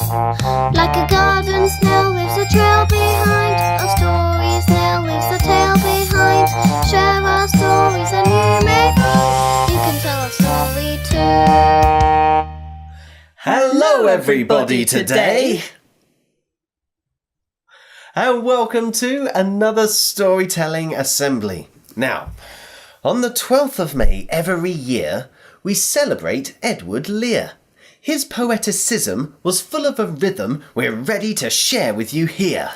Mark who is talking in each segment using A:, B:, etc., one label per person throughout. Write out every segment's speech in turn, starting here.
A: Like a garden snail leaves a trail behind, a story snail leaves a tail behind. Share our stories and you may find you can tell a story too.
B: Hello everybody today! And welcome to another storytelling assembly. Now, on the 12th of May every year, we celebrate Edward Lear. His poeticism was full of a rhythm we're ready to share with you here.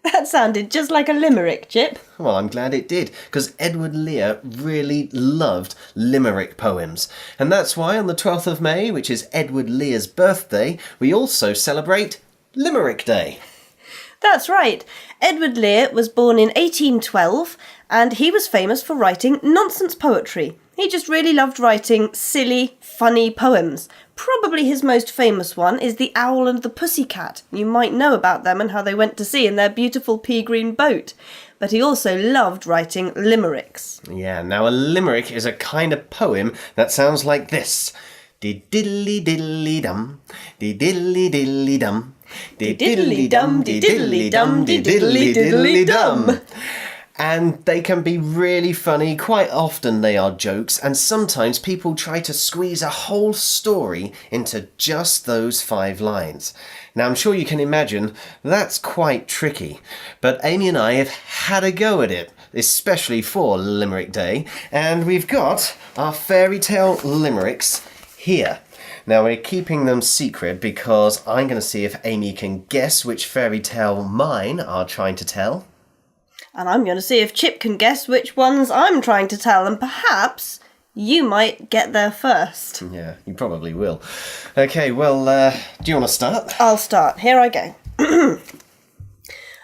C: That sounded just like a limerick, Chip.
B: Well, I'm glad it did, because Edward Lear really loved limerick poems. And that's why on the 12th of May, which is Edward Lear's birthday, we also celebrate Limerick Day.
C: That's right. Edward Lear was born in 1812 and he was famous for writing nonsense poetry. He just really loved writing silly, funny poems. Probably his most famous one is The Owl and the Pussycat. You might know about them and how they went to sea in their beautiful pea green boat. But he also loved writing limericks.
B: Yeah, now a limerick is a kind of poem that sounds like this. Dee-diddly-diddly-dum, dee-diddly-diddly-dum, dee-diddly-dum, dee-diddly-dum, dee-diddly-diddly-dum. And they can be really funny. Quite often they are jokes, and sometimes people try to squeeze a whole story into just those 5 lines. Now, I'm sure you can imagine that's quite tricky, but Amy and I have had a go at it, especially for Limerick Day, and we've got our fairy tale limericks here. Now, we're keeping them secret because I'm going to see if Amy can guess which fairy tale mine are trying to tell.
C: And I'm going to see if Chip can guess which ones I'm trying to tell, and perhaps you might get there first.
B: Yeah, you probably will. Okay, well, do you want to start?
C: I'll start. Here I go.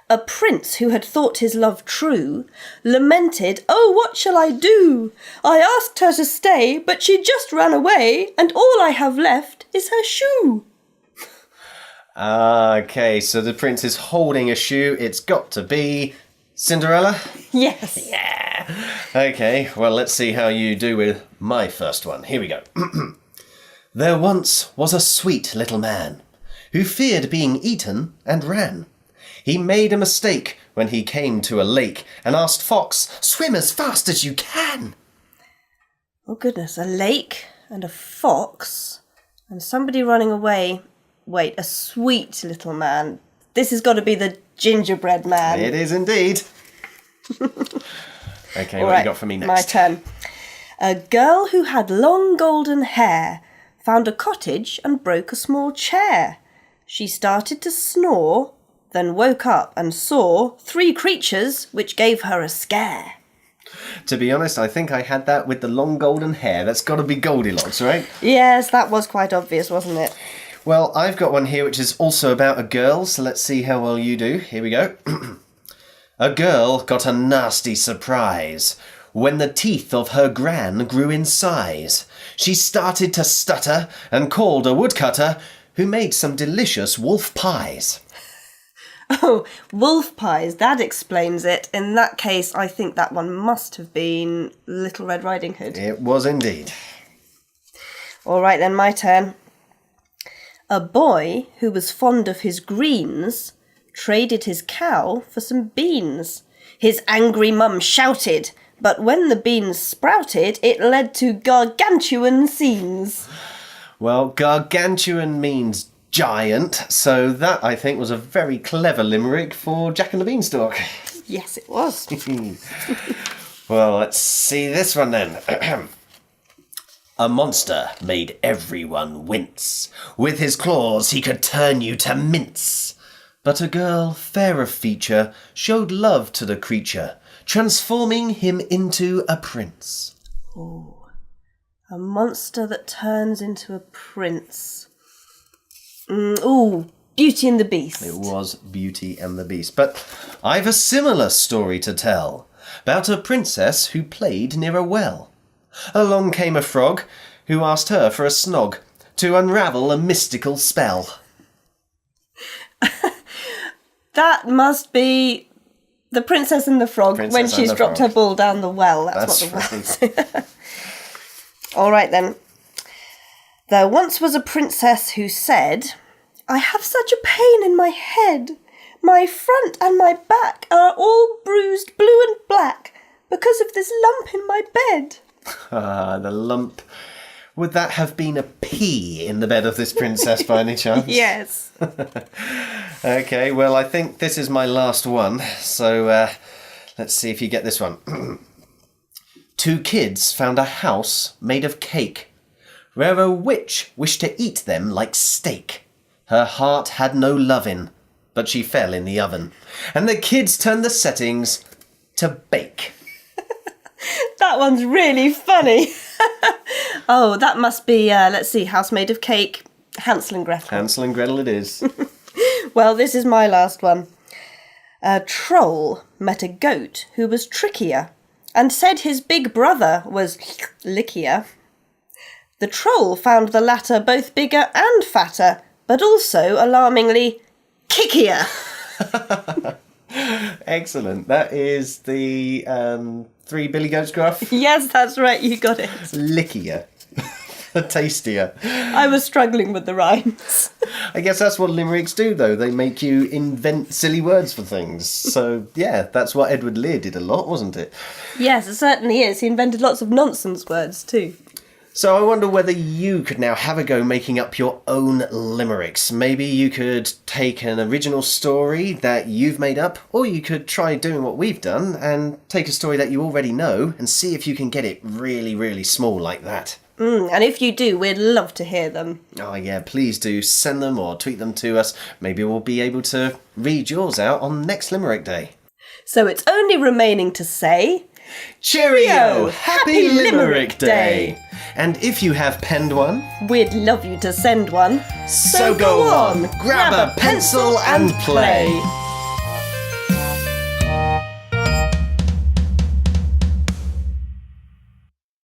C: A prince who had thought his love true lamented, "Oh, what shall I do? I asked her to stay, but she just ran away, and all I have left is her shoe."
B: Okay, so the prince is holding a shoe. It's got to be Cinderella?
C: Yes.
B: Yeah. Okay, well, let's see how you do with my first one. Here we go. There once was a sweet little man who feared being eaten and ran. He made a mistake when he came to a lake and asked Fox, "Swim as fast as you can."
C: Oh, goodness, a lake and a fox and somebody running away. Wait, a sweet little man. This has got to be the gingerbread man.
B: It is indeed. Okay, what
C: right,
B: you got for me next?
C: My turn. A girl who had long golden hair found a cottage and broke a small chair. She started to snore, then woke up and saw 3 creatures, which gave her a scare.
B: To be honest, I think I had that with the long golden hair. That's got to be Goldilocks, right?
C: Yes, that was quite obvious, wasn't it?
B: Well, I've got one here which is also about a girl, so let's see how well you do. Here we go. A girl got a nasty surprise when the teeth of her gran grew in size. She started to stutter and called a woodcutter who made some delicious wolf pies.
C: Oh, wolf pies, that explains it. In that case, I think that one must have been Little Red Riding Hood.
B: It was indeed.
C: All right then, my turn. A boy who was fond of his greens traded his cow for some beans. His angry mum shouted, but when the beans sprouted, it led to gargantuan scenes.
B: Well, gargantuan means giant, so that, I think, was a very clever limerick for Jack and the Beanstalk.
C: Yes, it was.
B: Well, let's see this one then. A monster made everyone wince. With his claws he could turn you to mince. But a girl, fair of feature, showed love to the creature, transforming him into a prince.
C: Oh, a monster that turns into a prince. Beauty and the Beast.
B: It was Beauty and the Beast. But I've a similar story to tell, about a princess who played near a well. Along came a frog, who asked her for a snog, to unravel a mystical spell.
C: That must be The Princess and the Frog, when she's dropped her ball down the well. That's what the well is. All right, then. There once was a princess who said, I have such a pain in my head. My front and my back are all bruised blue and black because of this lump in my bed.
B: Ah, the lump. Would that have been a pea in the bed of this princess by any chance?
C: Yes.
B: Okay, well, I think this is my last one. So let's see if you get this one. 2 kids found a house made of cake, where a witch wished to eat them like steak. Her heart had no lovin', but she fell in the oven. And the kids turned the settings to bake.
C: That one's really funny. Oh, that must be, let's see, House Made of Cake, Hansel and Gretel.
B: Hansel and Gretel it is.
C: Well, this is my last one. A troll met a goat who was trickier and said his big brother was lickier. The troll found the latter both bigger and fatter, but also, alarmingly, kickier.
B: Excellent. That is the 3 Billy Goats Gruff.
C: Yes, that's right, you got it.
B: Lickier. Tastier.
C: I was struggling with the rhymes.
B: I guess that's what limericks do, though. They make you invent silly words for things. So, yeah, that's what Edward Lear did a lot, wasn't it?
C: Yes, it certainly is. He invented lots of nonsense words too.
B: So I wonder whether you could now have a go making up your own limericks. Maybe you could take an original story that you've made up, or you could try doing what we've done and take a story that you already know and see if you can get it really, really small like that.
C: And if you do, we'd love to hear them.
B: Oh yeah, please do send them or tweet them to us. Maybe we'll be able to read yours out on next Limerick Day.
C: So it's only remaining to say...
B: Cheerio! Happy Limerick Day! And if you have penned one,
C: we'd love you to send one.
B: so go on, grab a pencil and play.